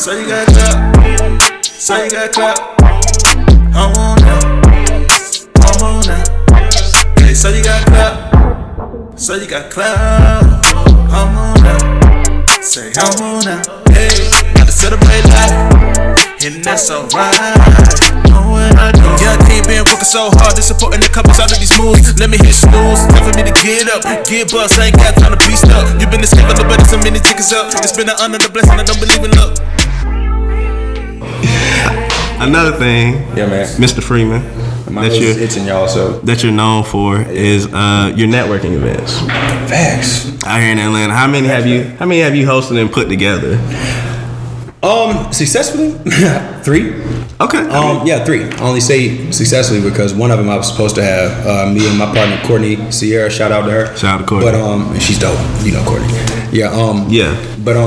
So you got clout. So you got clout. I'm on now. I'm on now. Hey, so you got clout. So you got clout. I'm on now. Say I'm on now. Hey, gotta celebrate life, and that's alright. Know what I do. Yeah, I can't been working so hard, just supporting the couples out of these moves. Let me hit snooze, time for me to get up, get bust. I ain't got time to be stuck. You been escaping, nobody so many tickets up. It's been an honor, the blessing. I don't believe in luck. Another thing, yeah, man, Mr. Freeman, that you're itching, y'all. So that you're known for is your networking events. Facts. Out here in Atlanta, how many have you hosted and put together? Successfully, 3. Okay. Yeah, 3. I only say successfully because one of them I was supposed to have me and my partner Courtney Sierra. Shout out to her. Shout out to Courtney. But and she's dope. You know Courtney. Yeah. Yeah. But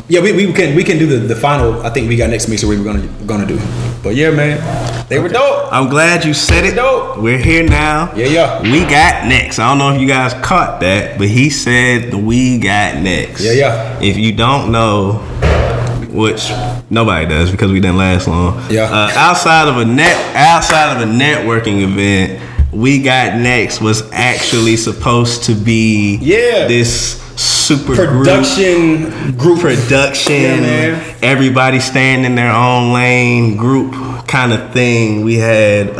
yeah, we can do the final. I think we got next week, so we were gonna do. But yeah, man, they were dope. I'm glad you said it. Dope. We're here now. Yeah. We got next. I don't know if you guys caught that, but he said we got next. Yeah. If you don't know, which nobody does because we didn't last long. Yeah. Outside of a networking event, we got next was actually supposed to be this super production group. Yeah, man. Everybody staying in their own lane group kind of thing. We had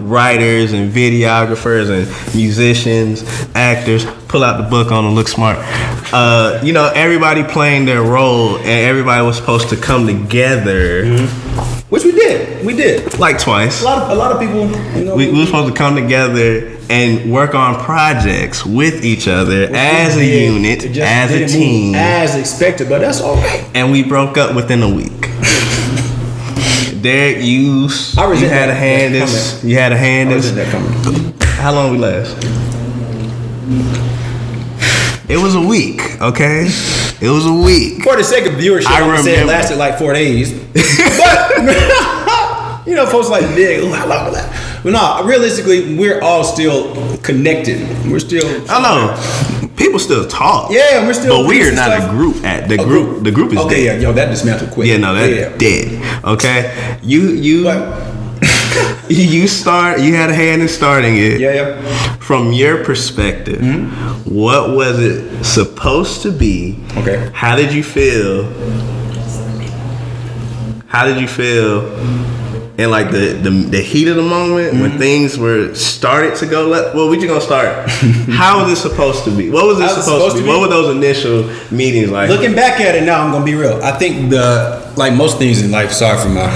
writers and videographers and musicians, actors. Pull out the book on them, look smart. Everybody playing their role, and everybody was supposed to come together. Mm-hmm. Which we did. Like twice. A lot of people. We were supposed to come together and work on projects with each other as a unit, as a team, as expected. But that's all right. And we broke up within a week. Derek, you had a hand in. You had a hand in. How long we last? It was a week, okay? It was a week. For the sake of viewership, I would say it lasted like 4 days. But, folks like, how long was that? But no, realistically, we're all still connected. We're still... I know. People still talk. Yeah, we're still... But we are not a group. The group is dead. Okay, yeah, that dismantled quick. Yeah, no, that's dead. Okay? You had a hand in starting it. Yeah. From your perspective, what was it supposed to be? Okay. How did you feel in like the heat of the moment when things were started to go left? Well, we just gonna start. How was it supposed to be? What was it supposed to be? What were those initial meetings like? Looking back at it now, I'm gonna be real. I think like most things in life, sorry for my...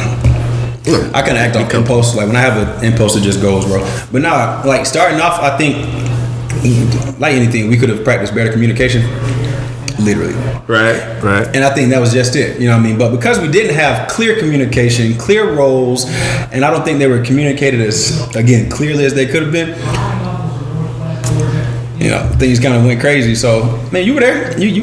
I can act on impulse. Like when I have an impulse, it just goes, bro. But now, like starting off, I think, like anything, we could have practiced better communication. Literally. Right. And I think that was just it. You know what I mean? But because we didn't have clear communication, clear roles, and I don't think they were communicated as, again, clearly as they could have been, things kind of went crazy. So, man, you were there. You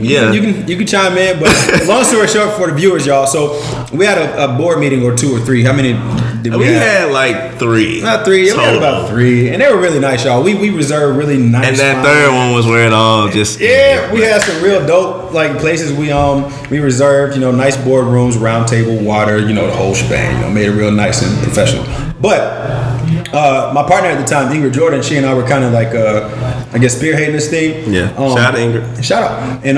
can chime in. But long story short for the viewers, y'all. So we had a board meeting or 2 or 3. How many did we have? We had like 3. Not 3. Yeah, we had about 3, and they were really nice, y'all. We reserved really nice. And that third one was where it all just we had some real dope like places. We reserved nice board rooms, round table, water, the whole shebang. Made it real nice and professional. But my partner at the time, Ingrid Jordan, she and I were kind of like, I guess, spearheading this thing. Yeah. Shout out to Ingrid. Shout out. And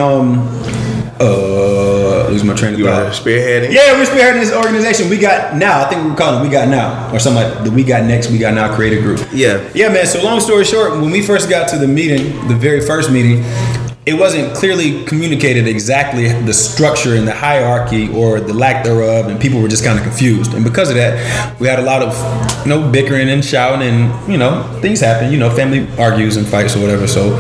lose my train of thought. You were spearheading? Yeah, we're spearheading this organization. We Got Now. I think we were calling it We Got Now, or something like the We Got Next, We Got Now creative group. Yeah. Yeah, man. So long story short, when we first got to the meeting, the very first meeting, it wasn't clearly communicated exactly the structure and the hierarchy or the lack thereof, and people were just kind of confused. And because of that, we had a lot of bickering and shouting, and things happen. Family argues and fights or whatever. So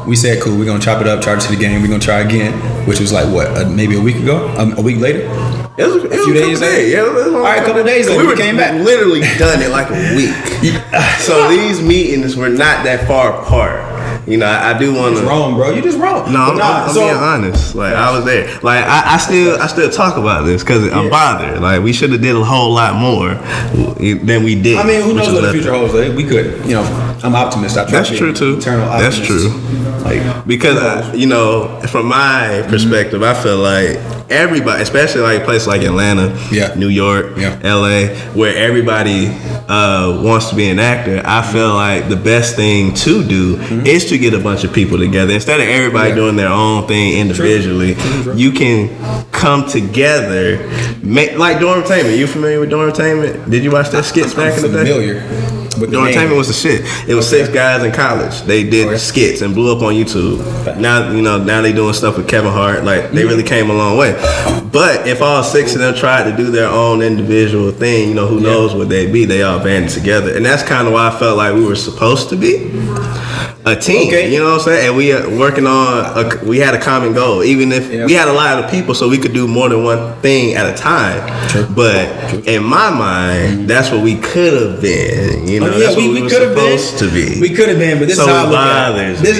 we said, cool, we're gonna chop it up, charge it to the game. We're gonna try again, which was like maybe a week ago, a week later. It was a few days later. Yeah, all right, a couple of days later, we came back. Literally done it like a week. So these meetings were not that far apart. I do want to. You're wrong, bro. You just wrong. No, I'm being honest. Like I was there. Like I still talk about this because I'm bothered. Like we should have did a whole lot more than we did. I mean, who knows what the future holds? Like, we could. I'm optimist. That's true too. That's true. Like because from my perspective, I feel like everybody, especially like places like Atlanta, New York, LA, where everybody wants to be an actor, I feel like the best thing to do is to get a bunch of people together. Instead of everybody doing their own thing individually, you can come together. Like Dormtainment. You familiar with Dormtainment? Did you watch that skits back in the day? Familiar. Dormtainment was the shit. It was 6 guys in college. They did skits and blew up on YouTube. Now they doing stuff with Kevin Hart. Like they really came a long way. But if all 6 of them tried to do their own individual thing, who knows what they'd be? They all banded together, and that's kind of why I felt like we were supposed to be a team. You know what I'm saying? And we are working on. We had a common goal, even if we had a lot of people, so we could do more than one thing at a time. But in my mind, that's what we could have been. That's what we were supposed to be. We could have been, but this is how it bothers me.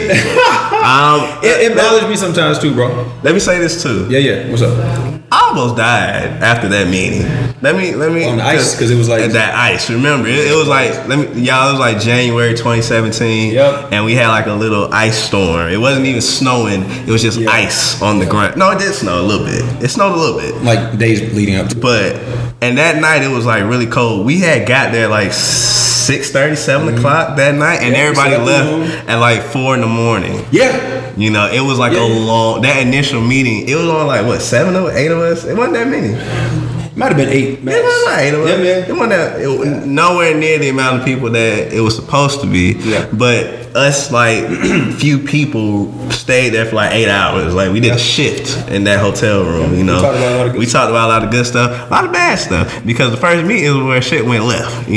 It bothers me sometimes too, bro. Let me say this too. Yeah. What's up? I almost died after that meeting. Let me on the ice, because it was like that ice. Remember, it was like it was like January 2017. Yep. And we had like a little ice storm. It wasn't even snowing. It was just ice on the ground. No, it did snow a little bit. It snowed a little bit. Like days leading up to it. And that night it was like really cold. We had got there like 6:30, 7 o'clock that night, and everybody left at like 4 a.m. Yeah. It was like a long, that initial meeting, it was on like what, 7 or 8 of us? It wasn't that many. Might have been 8. Max. It wasn't like 8 of us. Yeah, man. It wasn't nowhere near the amount of people that it was supposed to be. Yeah. But us, like, few people stayed there for like 8 hours. Like, we did a shift in that hotel room, We talked about a lot of good stuff, a lot of bad stuff. Because the first meeting is where shit went left,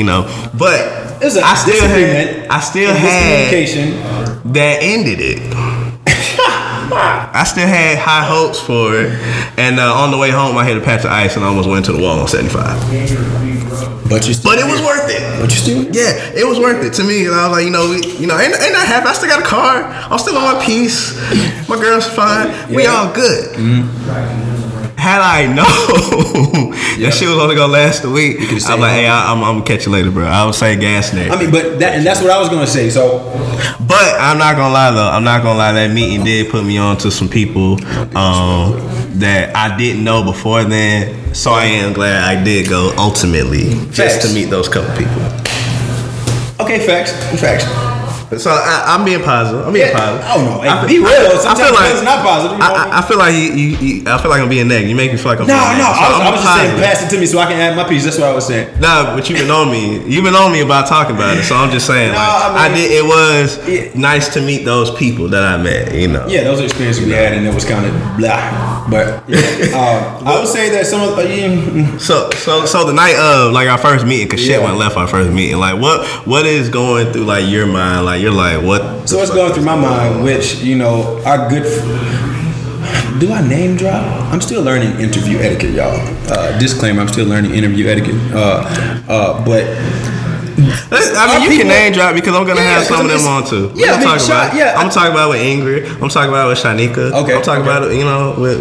But I still had communication that ended it. I still had high hopes for it, and on the way home I hit a patch of ice and I almost went to the wall on 75. But it was worth it. But you still? Yeah, it was worth it to me. And I was like, ain't not happy. I still got a car. I'm still in one piece. My girl's fine. We all good. Had I known that shit was only gonna last a week, I'm like, hey, I'm gonna catch you later, bro. I would say gas next. I mean, but that's what I was gonna say. So, but I'm not gonna lie though. That meeting did put me on to some people that I didn't know before then. So I am glad I did go ultimately, just to meet those couple people. Okay, facts. So I'm being positive. Oh no, be real. Sometimes it's not positive. I feel like I feel like I'm being negative. You make me feel like I'm being negative. No. I was just saying, pass it to me so I can add my piece. That's what I was saying. Nah, but you've been on me. You've been on me about talking about it. So I'm just saying, I did. It was nice to meet those people that I met. Yeah, those experiences we had, and it was kind of blah. But I would say that some of so the night of like our first meeting, cause shit went left our first meeting. Like what is going through like your mind? Like you're like what? So what's going through my mind? Which our good. Do I name drop? I'm still learning interview etiquette, y'all. Disclaimer: I'm still learning interview etiquette. But. You can name drop because I'm gonna have some of them on too. I'm talking about with Ingrid. I'm talking about with Shanika. Okay. I'm talking about with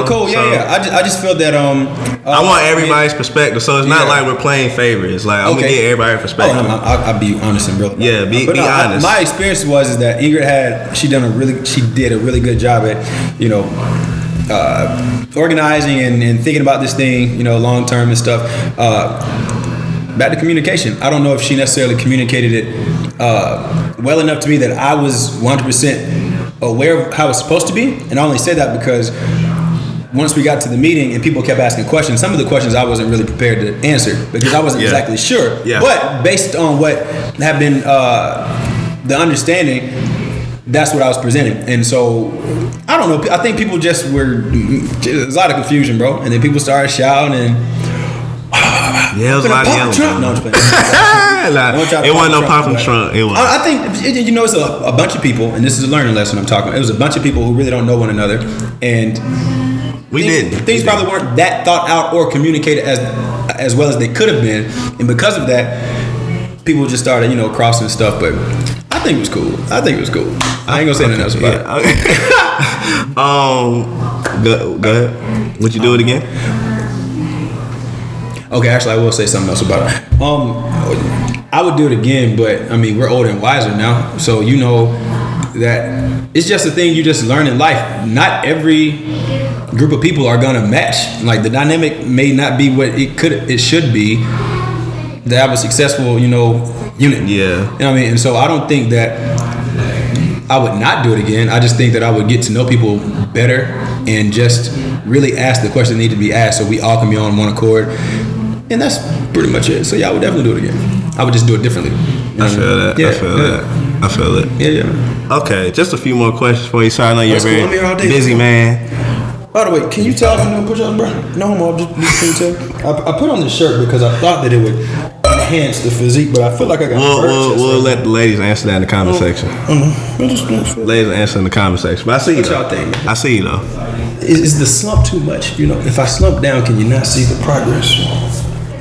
cool. I just feel that I want everybody's perspective, so it's not like we're playing favorites. Like I'm gonna get everybody's perspective. I'll be honest and real. Yeah, be honest. My experience was that Ingrid she did a really good job at organizing and thinking about this thing long term and stuff. Back to communication. I don't know if she necessarily communicated it well enough to me that I was 100% aware of how it's supposed to be. And I only say that because once we got to the meeting and people kept asking questions, some of the questions I wasn't really prepared to answer because I wasn't exactly sure. Yeah. But based on what had been the understanding, that's what I was presenting. And so, I don't know. I think people there's a lot of confusion, bro. And then people started shouting and it was a lot of yelling. No, I'm just playing. It wasn't no pop from Trump. It was. I think it's a bunch of people, and this is a learning lesson I'm talking about. It was a bunch of people who really don't know one another, and things probably weren't that thought out or communicated as well as they could have been, and because of that, people just started crossing stuff. But I think it was cool. I ain't gonna say nothing else about it. Go ahead. Would you do it again? Okay, actually, I will say something else about it. I would do it again, but I mean, we're older and wiser now, so that it's just a thing you just learn in life. Not every group of people are gonna match. Like the dynamic may not be what it should be to have a successful, unit. Yeah. You know what I mean? And so I don't think that I would not do it again. I just think that I would get to know people better and just really ask the questions that need to be asked so we all can be on one accord. And that's pretty much it. So yeah, I would definitely do it again. I would just do it differently. I feel that. Yeah, I feel it. Yeah. Okay, just a few more questions for you. So I know you're a That's cool. I'm here all very day. busy man. By the way, can you tell if I'm doing push-ups, bro? No homo. Can you tell? I put on this shirt because I thought that it would enhance the physique, but I feel like I got. We'll let the ladies answer that in the comment section. Ladies answer in the comment section. But I see you. What y'all think? I see you though. Is the slump too much? If I slump down, can you not see the progress?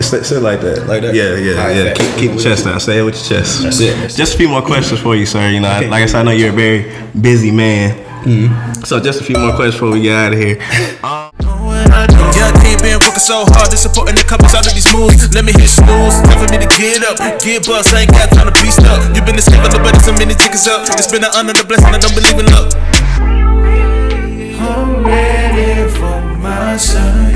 Say it like that. Like that? Yeah. Right, Keep the chest down. Say it with your chest. That's it. Just a few more questions for you, sir. Okay. Like I said, I know you're a very busy man. Mm-hmm. So just a few more questions before we get out of here. Yeah, I can't been working so hard, they supporting the companies out of these moves. Let me hit snooze, time for me to get up. Get bust, I ain't got time to be stuck. You been the slave of the buddy, so many tickets up. It's been an honor, the blessing, I don't believe in luck. I'm ready for my son.